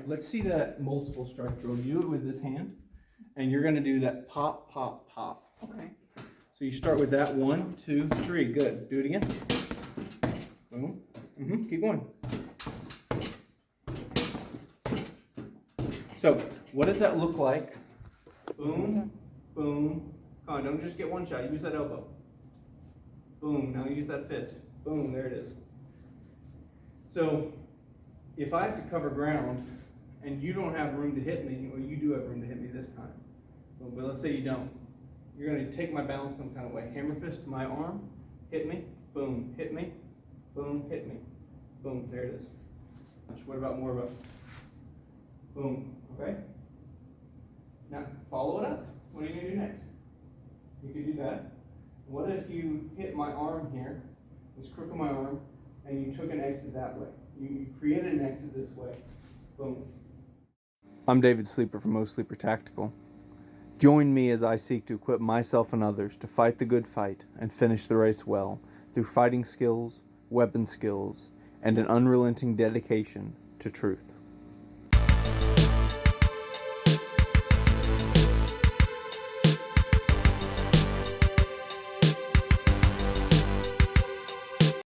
right, let's see that multiple strike drill. Do it with this hand, and you're gonna do that pop, pop, pop. Okay. So you start with that 1, 2, 3. Good. Do it again. Boom. Keep going. So what does that look like? Boom, boom. Come on, don't just get one shot. Use that elbow. Boom. Now use that fist. Boom. There it is. So if I have to cover ground and you don't have room to hit me, or you do have room to hit me this time, but let's say you don't, you're going to take my balance some kind of way. Hammer fist to my arm, hit me, boom, hit me, boom, hit me, boom, there it is. What about more about boom, okay? Now follow it up. What are you going to do next? You could do that. What if you hit my arm here, this crook of my arm, and you took an exit that way? You created an exit this way, boom. I'm David Sleeper from Mo Sleeper Tactical. Join me as I seek to equip myself and others to fight the good fight and finish the race well through fighting skills, weapon skills, and an unrelenting dedication to truth.